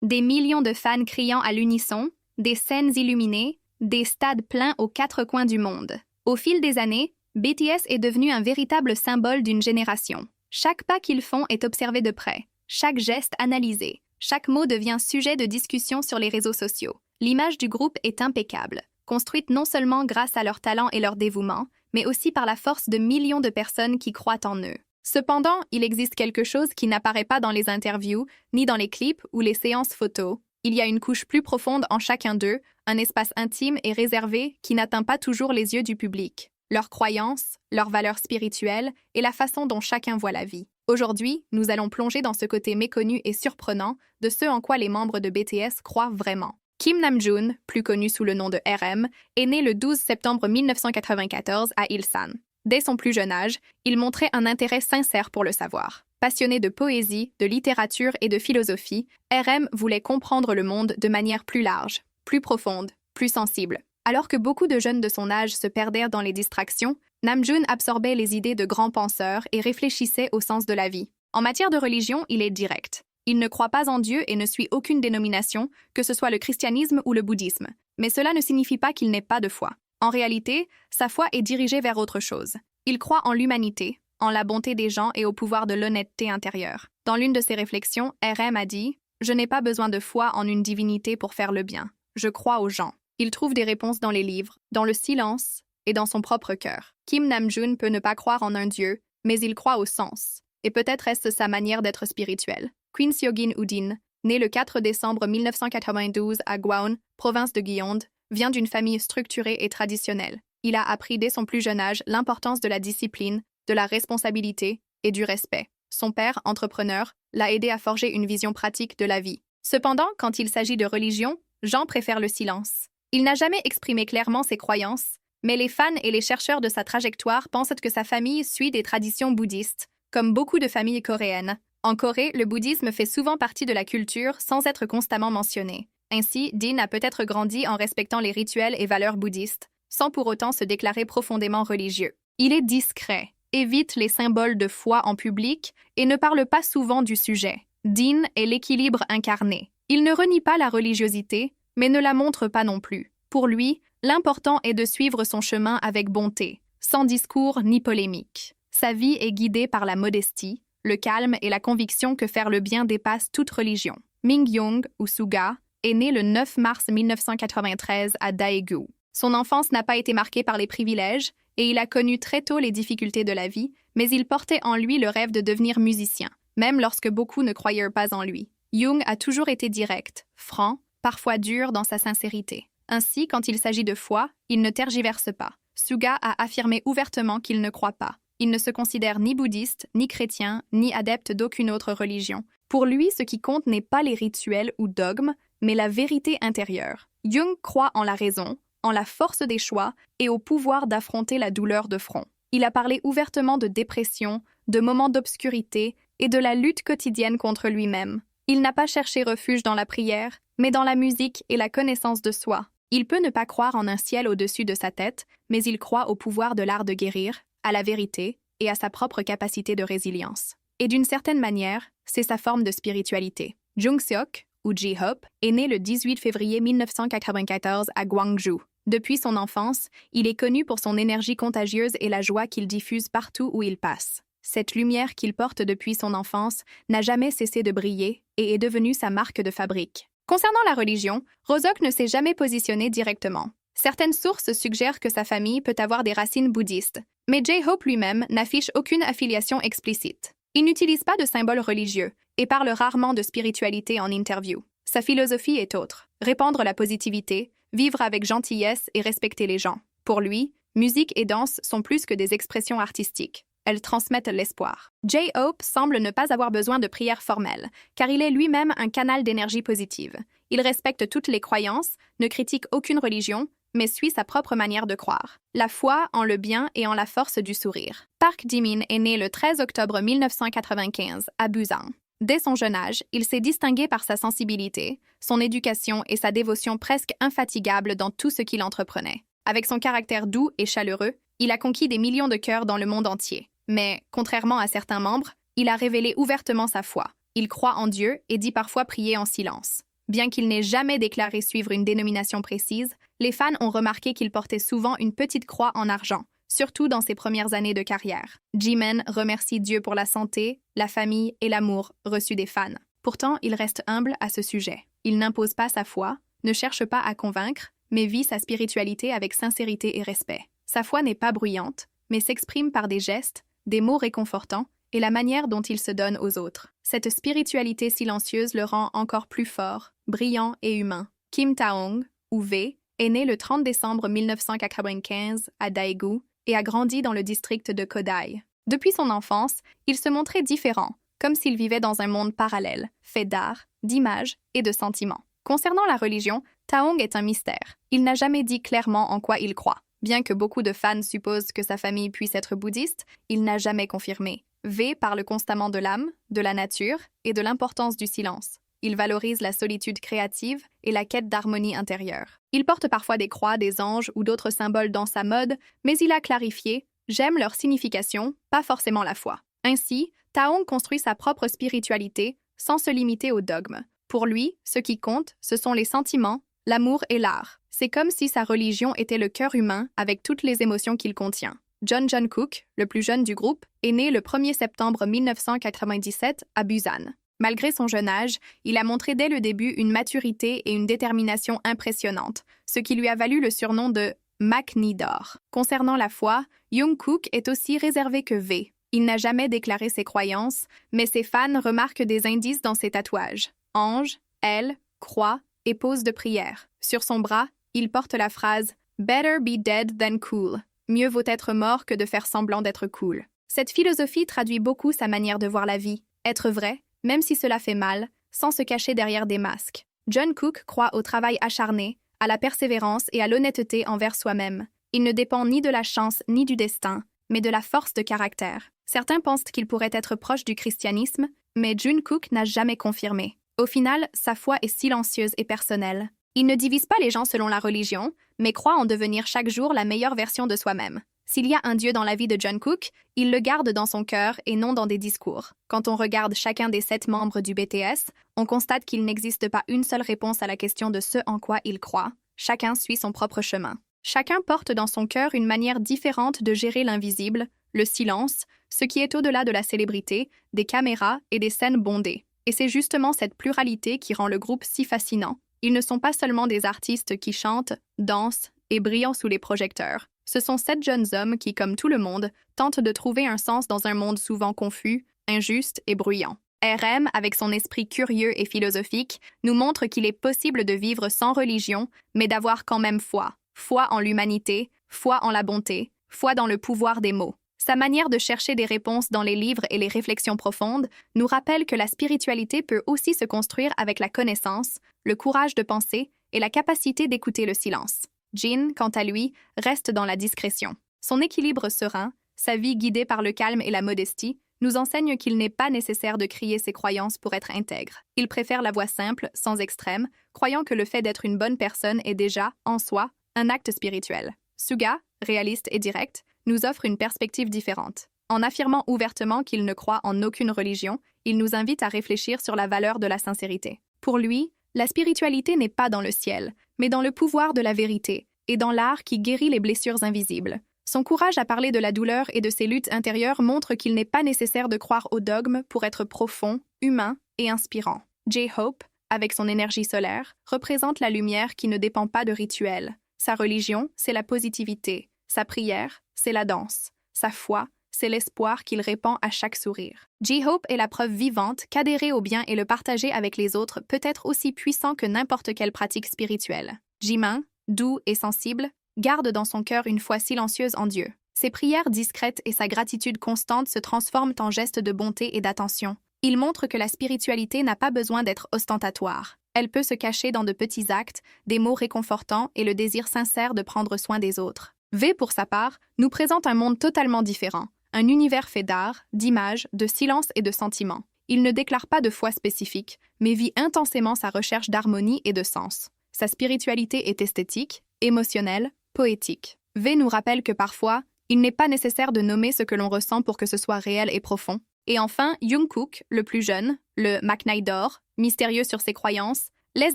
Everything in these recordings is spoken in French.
Des millions de fans criant à l'unisson, des scènes illuminées, des stades pleins aux quatre coins du monde. Au fil des années, BTS est devenu un véritable symbole d'une génération. Chaque pas qu'ils font est observé de près, chaque geste analysé, chaque mot devient sujet de discussion sur les réseaux sociaux. L'image du groupe est impeccable, construite non seulement grâce à leur talent et leur dévouement, mais aussi par la force de millions de personnes qui croient en eux. Cependant, il existe quelque chose qui n'apparaît pas dans les interviews, ni dans les clips ou les séances photos. Il y a une couche plus profonde en chacun d'eux, un espace intime et réservé qui n'atteint pas toujours les yeux du public. Leurs croyances, leurs valeurs spirituelles et la façon dont chacun voit la vie. Aujourd'hui, nous allons plonger dans ce côté méconnu et surprenant de ce en quoi les membres de BTS croient vraiment. Kim Namjoon, plus connu sous le nom de RM, est né le 12 septembre 1994 à Ilsan. Dès son plus jeune âge, il montrait un intérêt sincère pour le savoir. Passionné de poésie, de littérature et de philosophie, RM voulait comprendre le monde de manière plus large, plus profonde, plus sensible. Alors que beaucoup de jeunes de son âge se perdèrent dans les distractions, Namjoon absorbait les idées de grands penseurs et réfléchissait au sens de la vie. En matière de religion, il est direct. Il ne croit pas en Dieu et ne suit aucune dénomination, que ce soit le christianisme ou le bouddhisme. Mais cela ne signifie pas qu'il n'ait pas de foi. En réalité, sa foi est dirigée vers autre chose. Il croit en l'humanité, en la bonté des gens et au pouvoir de l'honnêteté intérieure. Dans l'une de ses réflexions, RM a dit « Je n'ai pas besoin de foi en une divinité pour faire le bien. Je crois aux gens. » Il trouve des réponses dans les livres, dans le silence et dans son propre cœur. Kim Namjoon peut ne pas croire en un dieu, mais il croit au sens. Et peut-être est-ce sa manière d'être spirituelle. Kwon Seogin Udin, né le 4 décembre 1992 à Gwaun, province de Gyeonggi, vient d'une famille structurée et traditionnelle. Il a appris dès son plus jeune âge l'importance de la discipline, de la responsabilité et du respect. Son père, entrepreneur, l'a aidé à forger une vision pratique de la vie. Cependant, quand il s'agit de religion, Jean préfère le silence. Il n'a jamais exprimé clairement ses croyances, mais les fans et les chercheurs de sa trajectoire pensent que sa famille suit des traditions bouddhistes, comme beaucoup de familles coréennes. En Corée, le bouddhisme fait souvent partie de la culture sans être constamment mentionné. Ainsi, Dean a peut-être grandi en respectant les rituels et valeurs bouddhistes, sans pour autant se déclarer profondément religieux. Il est discret, évite les symboles de foi en public et ne parle pas souvent du sujet. Dean est l'équilibre incarné. Il ne renie pas la religiosité, mais ne la montre pas non plus. Pour lui, l'important est de suivre son chemin avec bonté, sans discours ni polémique. Sa vie est guidée par la modestie, le calme et la conviction que faire le bien dépasse toute religion. Mingyong, ou Suga, est né le 9 mars 1993 à Daegu. Son enfance n'a pas été marquée par les privilèges et il a connu très tôt les difficultés de la vie, mais il portait en lui le rêve de devenir musicien, même lorsque beaucoup ne croyaient pas en lui. Young a toujours été direct, franc, parfois dur dans sa sincérité. Ainsi, quand il s'agit de foi, il ne tergiverse pas. Suga a affirmé ouvertement qu'il ne croit pas. Il ne se considère ni bouddhiste, ni chrétien, ni adepte d'aucune autre religion. Pour lui, ce qui compte n'est pas les rituels ou dogmes, mais la vérité intérieure. Young croit en la raison, en la force des choix et au pouvoir d'affronter la douleur de front. Il a parlé ouvertement de dépression, de moments d'obscurité et de la lutte quotidienne contre lui-même. Il n'a pas cherché refuge dans la prière, mais dans la musique et la connaissance de soi. Il peut ne pas croire en un ciel au-dessus de sa tête, mais il croit au pouvoir de l'art de guérir, à la vérité et à sa propre capacité de résilience. Et d'une certaine manière, c'est sa forme de spiritualité. Jungseok, ou J-Hope, est né le 18 février 1994 à Gwangju. Depuis son enfance, il est connu pour son énergie contagieuse et la joie qu'il diffuse partout où il passe. Cette lumière qu'il porte depuis son enfance n'a jamais cessé de briller et est devenue sa marque de fabrique. Concernant la religion, Rozok ne s'est jamais positionné directement. Certaines sources suggèrent que sa famille peut avoir des racines bouddhistes, mais J-Hope lui-même n'affiche aucune affiliation explicite. Il n'utilise pas de symboles religieux et parle rarement de spiritualité en interview. Sa philosophie est autre, répandre la positivité, vivre avec gentillesse et respecter les gens. Pour lui, musique et danse sont plus que des expressions artistiques. Elles transmettent l'espoir. J-Hope semble ne pas avoir besoin de prières formelles, car il est lui-même un canal d'énergie positive. Il respecte toutes les croyances, ne critique aucune religion, mais suit sa propre manière de croire. La foi en le bien et en la force du sourire. Park Jimin est né le 13 octobre 1995 à Busan. Dès son jeune âge, il s'est distingué par sa sensibilité, son éducation et sa dévotion presque infatigable dans tout ce qu'il entreprenait. Avec son caractère doux et chaleureux, il a conquis des millions de cœurs dans le monde entier. Mais, contrairement à certains membres, il a révélé ouvertement sa foi. Il croit en Dieu et dit parfois prier en silence. Bien qu'il n'ait jamais déclaré suivre une dénomination précise, les fans ont remarqué qu'il portait souvent une petite croix en argent, surtout dans ses premières années de carrière. Jimin remercie Dieu pour la santé, la famille et l'amour reçus des fans. Pourtant, il reste humble à ce sujet. Il n'impose pas sa foi, ne cherche pas à convaincre, mais vit sa spiritualité avec sincérité et respect. Sa foi n'est pas bruyante, mais s'exprime par des gestes, des mots réconfortants et la manière dont il se donne aux autres. Cette spiritualité silencieuse le rend encore plus fort, brillant et humain. Kim Taong, ou V, est né le 30 décembre 1995 à Daegu et a grandi dans le district de Kodai. Depuis son enfance, il se montrait différent, comme s'il vivait dans un monde parallèle, fait d'art, d'images et de sentiments. Concernant la religion, Taong est un mystère. Il n'a jamais dit clairement en quoi il croit. Bien que beaucoup de fans supposent que sa famille puisse être bouddhiste, il n'a jamais confirmé. V parle constamment de l'âme, de la nature et de l'importance du silence. Il valorise la solitude créative et la quête d'harmonie intérieure. Il porte parfois des croix, des anges ou d'autres symboles dans sa mode, mais il a clarifié « j'aime leur signification, pas forcément la foi ». Ainsi, Taong construit sa propre spiritualité sans se limiter au dogme. Pour lui, ce qui compte, ce sont les sentiments, l'amour et l'art. C'est comme si sa religion était le cœur humain avec toutes les émotions qu'il contient. John Jungkook, le plus jeune du groupe, est né le 1er septembre 1997 à Busan. Malgré son jeune âge, il a montré dès le début une maturité et une détermination impressionnantes, ce qui lui a valu le surnom de Maknae d'or. Concernant la foi, Jungkook est aussi réservé que V. Il n'a jamais déclaré ses croyances, mais ses fans remarquent des indices dans ses tatouages. Ange, aile, croix et pose de prière. Sur son bras, il porte la phrase « Better be dead than cool ». Mieux vaut être mort que de faire semblant d'être cool. Cette philosophie traduit beaucoup sa manière de voir la vie, être vrai, même si cela fait mal, sans se cacher derrière des masques. Jungkook croit au travail acharné, à la persévérance et à l'honnêteté envers soi-même. Il ne dépend ni de la chance ni du destin, mais de la force de caractère. Certains pensent qu'il pourrait être proche du christianisme, mais Jungkook n'a jamais confirmé. Au final, sa foi est silencieuse et personnelle. Il ne divise pas les gens selon la religion, mais croit en devenir chaque jour la meilleure version de soi-même. S'il y a un Dieu dans la vie de Jungkook, il le garde dans son cœur et non dans des discours. Quand on regarde chacun des 7 membres du BTS, on constate qu'il n'existe pas une seule réponse à la question de ce en quoi il croit. Chacun suit son propre chemin. Chacun porte dans son cœur une manière différente de gérer l'invisible, le silence, ce qui est au-delà de la célébrité, des caméras et des scènes bondées. Et c'est justement cette pluralité qui rend le groupe si fascinant. Ils ne sont pas seulement des artistes qui chantent, dansent et brillent sous les projecteurs. Ce sont 7 jeunes hommes qui, comme tout le monde, tentent de trouver un sens dans un monde souvent confus, injuste et bruyant. RM, avec son esprit curieux et philosophique, nous montre qu'il est possible de vivre sans religion, mais d'avoir quand même foi. Foi en l'humanité, foi en la bonté, foi dans le pouvoir des mots. Sa manière de chercher des réponses dans les livres et les réflexions profondes nous rappelle que la spiritualité peut aussi se construire avec la connaissance, le courage de penser et la capacité d'écouter le silence. Jin, quant à lui, reste dans la discrétion. Son équilibre serein, sa vie guidée par le calme et la modestie, nous enseigne qu'il n'est pas nécessaire de crier ses croyances pour être intègre. Il préfère la voie simple, sans extrême, croyant que le fait d'être une bonne personne est déjà, en soi, un acte spirituel. Suga, réaliste et direct, nous offre une perspective différente. En affirmant ouvertement qu'il ne croit en aucune religion, il nous invite à réfléchir sur la valeur de la sincérité. Pour lui, la spiritualité n'est pas dans le ciel, mais dans le pouvoir de la vérité et dans l'art qui guérit les blessures invisibles. Son courage à parler de la douleur et de ses luttes intérieures montre qu'il n'est pas nécessaire de croire au dogme pour être profond, humain et inspirant. J-Hope, avec son énergie solaire, représente la lumière qui ne dépend pas de rituels. Sa religion, c'est la positivité. Sa prière, c'est la danse. Sa foi, c'est l'espoir qu'il répand à chaque sourire. J-Hope est la preuve vivante qu'adhérer au bien et le partager avec les autres peut être aussi puissant que n'importe quelle pratique spirituelle. Jimin, doux et sensible, garde dans son cœur une foi silencieuse en Dieu. Ses prières discrètes et sa gratitude constante se transforment en gestes de bonté et d'attention. Il montre que la spiritualité n'a pas besoin d'être ostentatoire. Elle peut se cacher dans de petits actes, des mots réconfortants et le désir sincère de prendre soin des autres. V, pour sa part, nous présente un monde totalement différent, un univers fait d'art, d'images, de silence et de sentiments. Il ne déclare pas de foi spécifique, mais vit intensément sa recherche d'harmonie et de sens. Sa spiritualité est esthétique, émotionnelle, poétique. V nous rappelle que parfois, il n'est pas nécessaire de nommer ce que l'on ressent pour que ce soit réel et profond. Et enfin, Jungkook, le plus jeune, le Maknae d'or, mystérieux sur ses croyances, laisse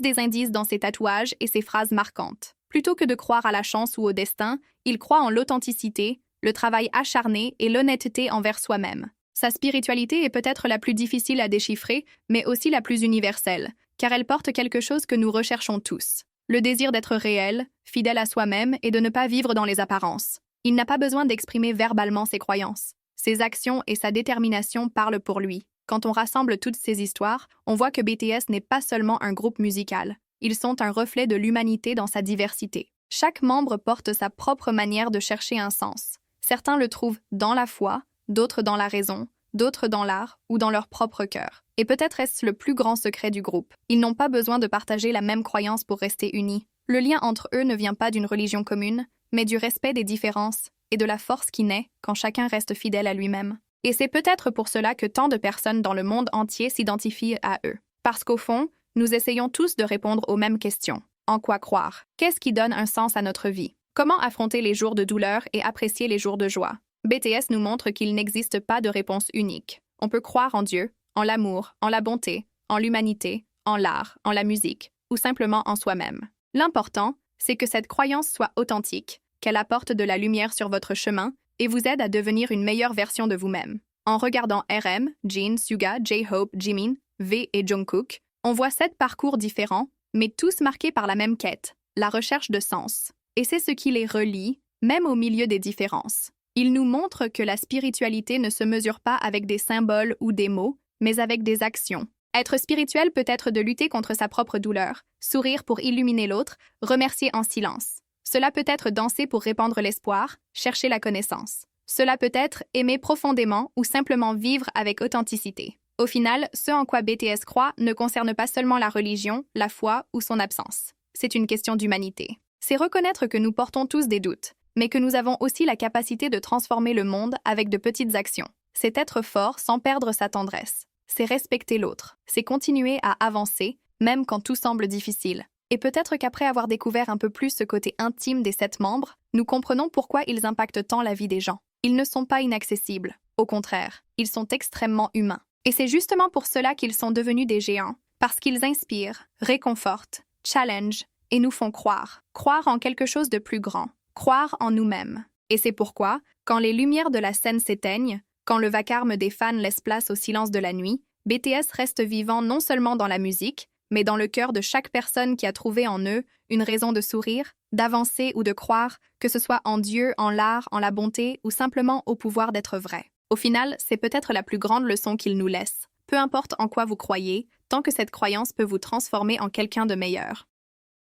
des indices dans ses tatouages et ses phrases marquantes. Plutôt que de croire à la chance ou au destin, il croit en l'authenticité, le travail acharné et l'honnêteté envers soi-même. Sa spiritualité est peut-être la plus difficile à déchiffrer, mais aussi la plus universelle, car elle porte quelque chose que nous recherchons tous. Le désir d'être réel, fidèle à soi-même et de ne pas vivre dans les apparences. Il n'a pas besoin d'exprimer verbalement ses croyances. Ses actions et sa détermination parlent pour lui. Quand on rassemble toutes ces histoires, on voit que BTS n'est pas seulement un groupe musical. Ils sont un reflet de l'humanité dans sa diversité. Chaque membre porte sa propre manière de chercher un sens. Certains le trouvent dans la foi, d'autres dans la raison, d'autres dans l'art ou dans leur propre cœur. Et peut-être est-ce le plus grand secret du groupe. Ils n'ont pas besoin de partager la même croyance pour rester unis. Le lien entre eux ne vient pas d'une religion commune, mais du respect des différences et de la force qui naît quand chacun reste fidèle à lui-même. Et c'est peut-être pour cela que tant de personnes dans le monde entier s'identifient à eux. Parce qu'au fond, nous essayons tous de répondre aux mêmes questions. En quoi croire? Qu'est-ce qui donne un sens à notre vie? Comment affronter les jours de douleur et apprécier les jours de joie? BTS nous montre qu'il n'existe pas de réponse unique. On peut croire en Dieu, en l'amour, en la bonté, en l'humanité, en l'art, en la musique, ou simplement en soi-même. L'important, c'est que cette croyance soit authentique, qu'elle apporte de la lumière sur votre chemin et vous aide à devenir une meilleure version de vous-même. En regardant RM, Jin, Suga, J-Hope, Jimin, V et Jungkook, on voit 7 parcours différents, mais tous marqués par la même quête, la recherche de sens. Et c'est ce qui les relie, même au milieu des différences. Ils nous montrent que la spiritualité ne se mesure pas avec des symboles ou des mots, mais avec des actions. Être spirituel peut être de lutter contre sa propre douleur, sourire pour illuminer l'autre, remercier en silence. Cela peut être danser pour répandre l'espoir, chercher la connaissance. Cela peut être aimer profondément ou simplement vivre avec authenticité. Au final, ce en quoi BTS croit ne concerne pas seulement la religion, la foi ou son absence. C'est une question d'humanité. C'est reconnaître que nous portons tous des doutes, mais que nous avons aussi la capacité de transformer le monde avec de petites actions. C'est être fort sans perdre sa tendresse. C'est respecter l'autre. C'est continuer à avancer, même quand tout semble difficile. Et peut-être qu'après avoir découvert un peu plus ce côté intime des 7 membres, nous comprenons pourquoi ils impactent tant la vie des gens. Ils ne sont pas inaccessibles. Au contraire, ils sont extrêmement humains. Et c'est justement pour cela qu'ils sont devenus des géants, parce qu'ils inspirent, réconfortent, challengent et nous font croire. Croire en quelque chose de plus grand. Croire en nous-mêmes. Et c'est pourquoi, quand les lumières de la scène s'éteignent, quand le vacarme des fans laisse place au silence de la nuit, BTS reste vivant non seulement dans la musique, mais dans le cœur de chaque personne qui a trouvé en eux une raison de sourire, d'avancer ou de croire, que ce soit en Dieu, en l'art, en la bonté ou simplement au pouvoir d'être vrai. Au final, c'est peut-être la plus grande leçon qu'il nous laisse. Peu importe en quoi vous croyez, tant que cette croyance peut vous transformer en quelqu'un de meilleur.